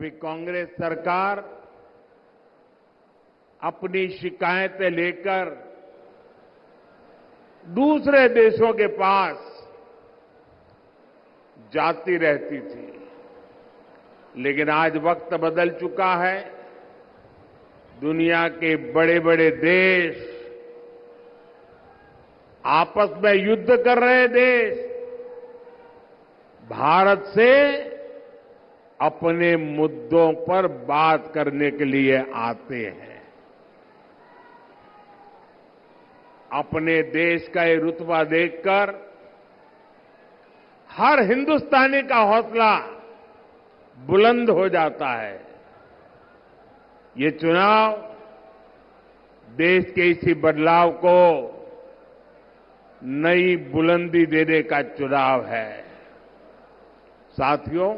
अभी कांग्रेस सरकार अपनी शिकायतें लेकर दूसरे देशों के पास जाती रहती थी, लेकिन आज वक्त बदल चुका है। दुनिया के बड़े बड़े देश, आपस में युद्ध कर रहे देश भारत से अपने मुद्दों पर बात करने के लिए आते हैं। अपने देश का ये रुतबा देखकर हर हिंदुस्तानी का हौसला बुलंद हो जाता है। ये चुनाव देश के इसी बदलाव को नई बुलंदी देने का चुनाव है। साथियों,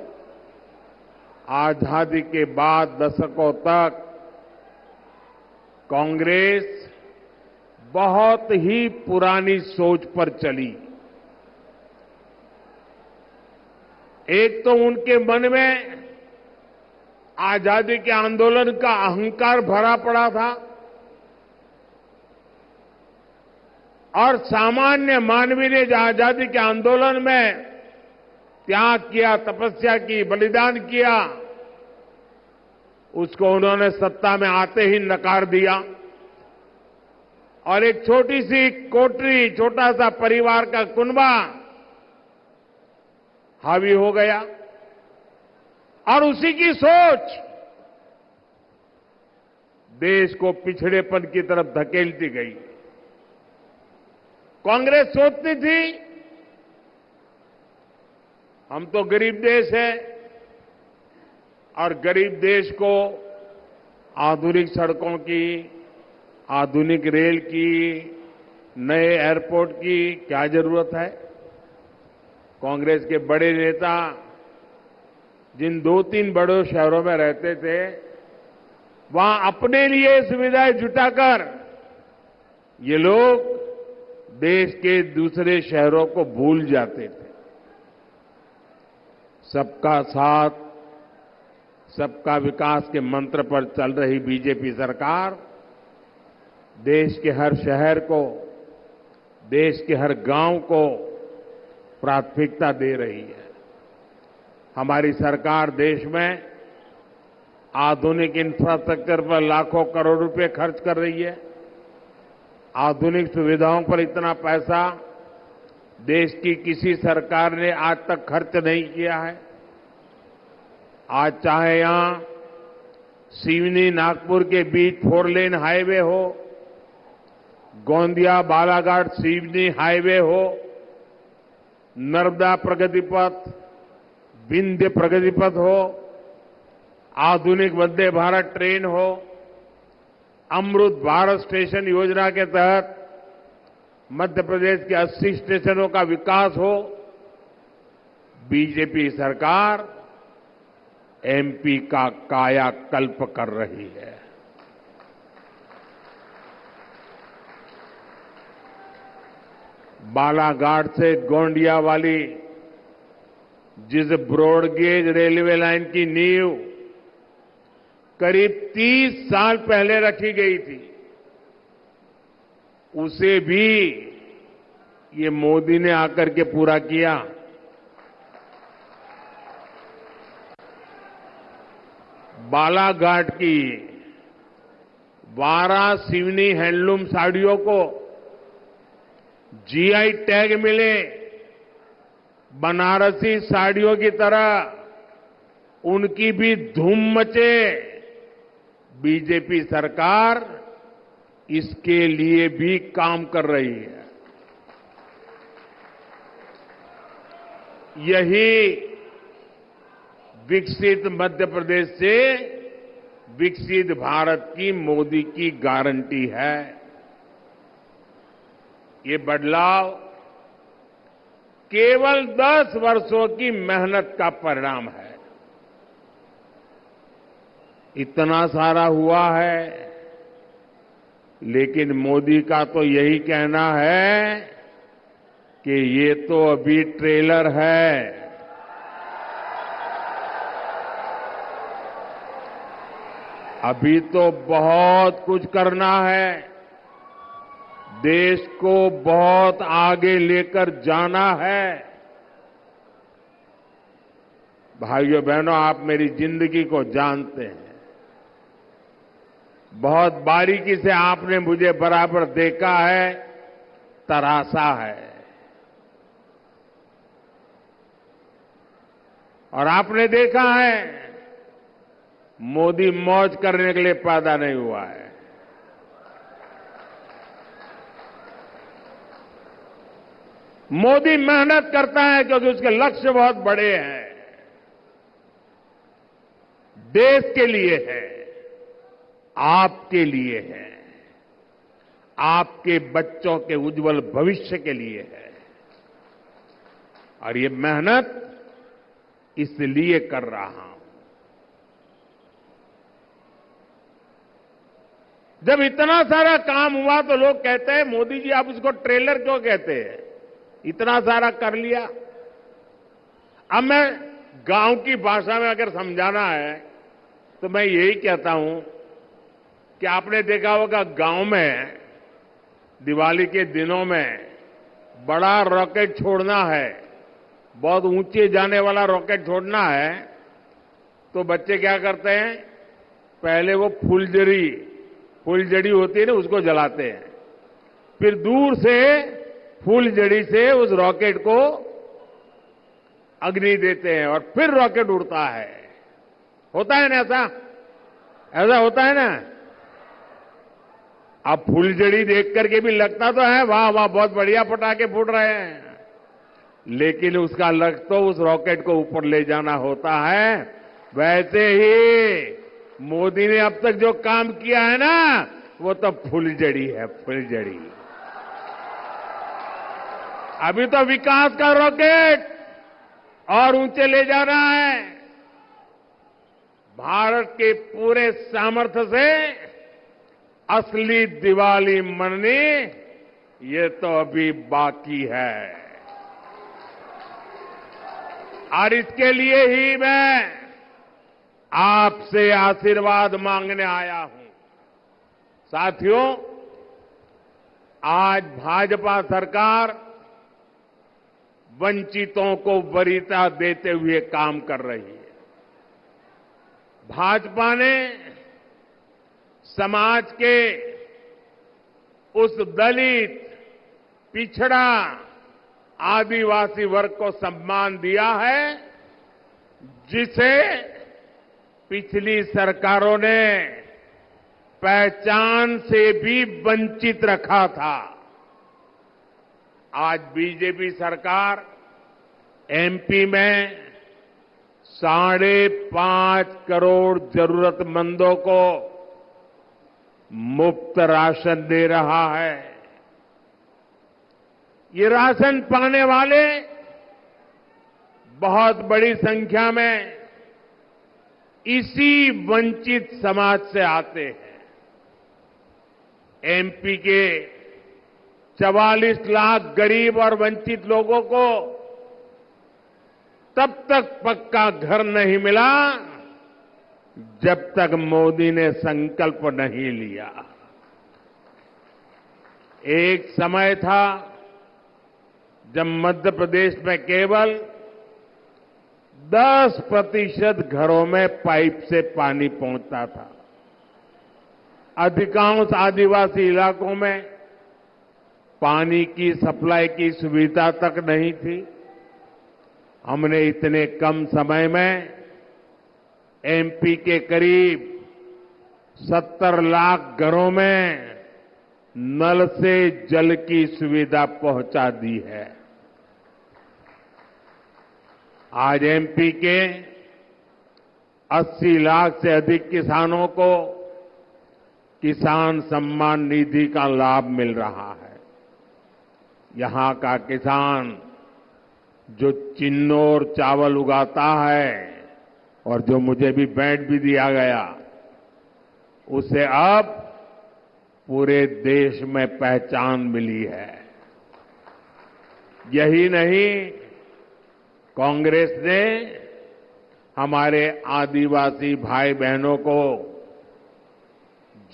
आजादी के बाद दशकों तक कांग्रेस बहुत ही पुरानी सोच पर चली। एक तो उनके मन में आजादी के आंदोलन का अहंकार भरा पड़ा था और सामान्य मानवीय ने जो आजादी के आंदोलन में त्याग किया, तपस्या की, बलिदान किया, उसको उन्होंने सत्ता में आते ही नकार दिया और एक छोटी सी कोठरी, छोटा सा परिवार का कुनबा हावी हो गया और उसी की सोच देश को पिछड़ेपन की तरफ धकेलती गई। कांग्रेस सोचती थी हम तो गरीब देश है और गरीब देश को आधुनिक सड़कों की, आधुनिक रेल की, नए एयरपोर्ट की क्या जरूरत है। कांग्रेस के बड़े नेता जिन 2-3 बड़े शहरों में रहते थे, वहां अपने लिए सुविधाएं जुटाकर ये लोग देश के दूसरे शहरों को भूल जाते थे। सबका साथ, सबका विकास के मंत्र पर चल रही बीजेपी सरकार देश के हर शहर को, देश के हर गांव को प्राथमिकता दे रही है। हमारी सरकार देश में आधुनिक इंफ्रास्ट्रक्चर पर लाखों करोड़ रुपए खर्च कर रही है। आधुनिक सुविधाओं पर इतना पैसा देश की किसी सरकार ने आज तक खर्च नहीं किया है। आज चाहे यहां सिवनी नागपुर के बीच 4 लेन हाईवे हो, गोंदिया बालाघाट सिवनी हाईवे हो, नर्मदा प्रगति पथ, विंध्य प्रगति पथ हो, आधुनिक वंदे भारत ट्रेन हो, अमृत भारत स्टेशन योजना के तहत मध्य प्रदेश के 80 स्टेशनों का विकास हो। बीजेपी सरकार एमपी का कायाकल्प कर रही है। बालाघाट से गोंडिया वाली जिस ब्रॉडगेज रेलवे लाइन की नींव करीब 30 साल पहले रखी गई थी, उसे भी ये मोदी ने आकर के पूरा किया। बालाघाट की 12 सिवनी हैंडलूम साड़ियों को जीआई टैग मिले। बनारसी साड़ियों की तरह उनकी भी धूम मचे। बीजेपी सरकार इसके लिए भी काम कर रही है। यही विकसित मध्य प्रदेश से विकसित भारत की मोदी की गारंटी है। ये बदलाव केवल 10 वर्षों की मेहनत का परिणाम है। इतना सारा हुआ है, लेकिन मोदी का तो यही कहना है कि ये तो अभी ट्रेलर है। अभी तो बहुत कुछ करना है। देश को बहुत आगे लेकर जाना है। भाइयों बहनों, आप मेरी जिंदगी को जानते हैं। बहुत बारीकी से आपने मुझे बराबर देखा है, तरासा है। और आपने देखा है, मोदी मौज करने के लिए पैदा नहीं हुआ है। मोदी मेहनत करता है क्योंकि उसके लक्ष्य बहुत बड़े हैं। देश के लिए है, आपके लिए है, आपके बच्चों के उज्जवल भविष्य के लिए है। और ये मेहनत इसलिए कर रहा हूं। जब इतना सारा काम हुआ तो लोग कहते हैं, मोदी जी आप इसको ट्रेलर क्यों कहते हैं? इतना सारा कर लिया। अब मैं गांव की भाषा में अगर समझाना है तो मैं यही कहता हूं कि आपने देखा होगा गांव में दिवाली के दिनों में बड़ा रॉकेट छोड़ना है, बहुत ऊंचे जाने वाला रॉकेट छोड़ना है, तो बच्चे क्या करते हैं? पहले वो फुलझड़ी होती है ना, उसको जलाते हैं। फिर दूर से फुलझड़ी से उस रॉकेट को अग्नि देते हैं और फिर रॉकेट उड़ता है। होता है ना ऐसा? ऐसा होता है ना? अब फुलझड़ी देख करके भी लगता तो है वाह वाह बहुत बढ़िया पटाखे फूट रहे हैं, लेकिन उसका लक्ष्य तो उस रॉकेट को ऊपर ले जाना होता है। वैसे ही मोदी ने अब तक जो काम किया है ना, वो तो फुलझड़ी है, फुलझड़ी। अभी तो विकास का रॉकेट और ऊंचे ले जाना है। भारत के पूरे सामर्थ्य से असली दिवाली मननी, ये तो अभी बाकी है। और इसके लिए ही मैं आपसे आशीर्वाद मांगने आया हूं। साथियों, आज भाजपा सरकार वंचितों को वरीयता देते हुए काम कर रही है। भाजपा ने समाज के उस दलित, पिछड़ा, आदिवासी वर्ग को सम्मान दिया है जिसे पिछली सरकारों ने पहचान से भी वंचित रखा था। आज बीजेपी सरकार एमपी में 5.5 करोड़ जरूरतमंदों को मुफ्त राशन दे रहा है। ये राशन पाने वाले बहुत बड़ी संख्या में इसी वंचित समाज से आते हैं। एमपी के 44 लाख गरीब और वंचित लोगों को तब तक पक्का घर नहीं मिला जब तक मोदी ने संकल्प नहीं लिया। एक समय था जब मध्य प्रदेश में केवल 10% घरों में पाइप से पानी पहुंचता था। अधिकांश आदिवासी इलाकों में पानी की सप्लाई की सुविधा तक नहीं थी। हमने इतने कम समय में एमपी के करीब 70 लाख घरों में नल से जल की सुविधा पहुंचा दी है। आज एमपी के 80 लाख से अधिक किसानों को किसान सम्मान निधि का लाभ मिल रहा है। यहां का किसान जो चिन्नौर चावल उगाता है और जो मुझे भी बैट भी दिया गया, उसे अब पूरे देश में पहचान मिली है। यही नहीं, कांग्रेस ने हमारे आदिवासी भाई बहनों को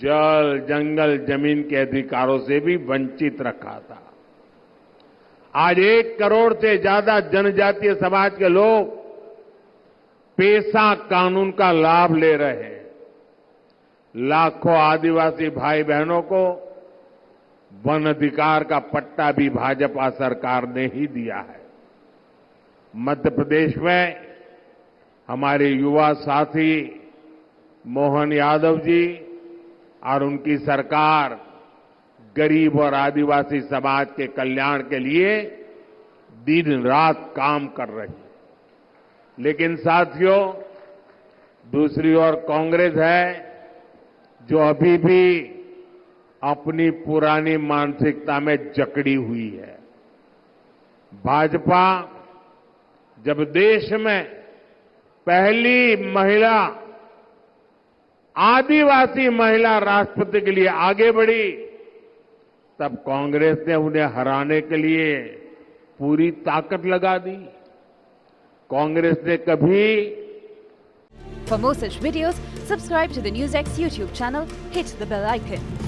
जल, जंगल, जमीन के अधिकारों से भी वंचित रखा था। आज 1 करोड़ से ज्यादा जनजातीय समाज के लोग पेसा कानून का लाभ ले रहे हैं। लाखों आदिवासी भाई बहनों को वन अधिकार का पट्टा भी भाजपा सरकार ने ही दिया है। मध्य प्रदेश में हमारे युवा साथी मोहन यादव जी और उनकी सरकार गरीब और आदिवासी समाज के कल्याण के लिए दिन रात काम कर रही है। लेकिन साथियों, दूसरी ओर कांग्रेस है जो अभी भी अपनी पुरानी मानसिकता में जकड़ी हुई है। भाजपा जब देश में पहली महिला आदिवासी महिला राष्ट्रपति के लिए आगे बढ़ी, तब कांग्रेस ने उन्हें हराने के लिए पूरी ताकत लगा दी। कांग्रेस ने कभी For more such videos, subscribe to the NewsX YouTube channel, hit the bell icon.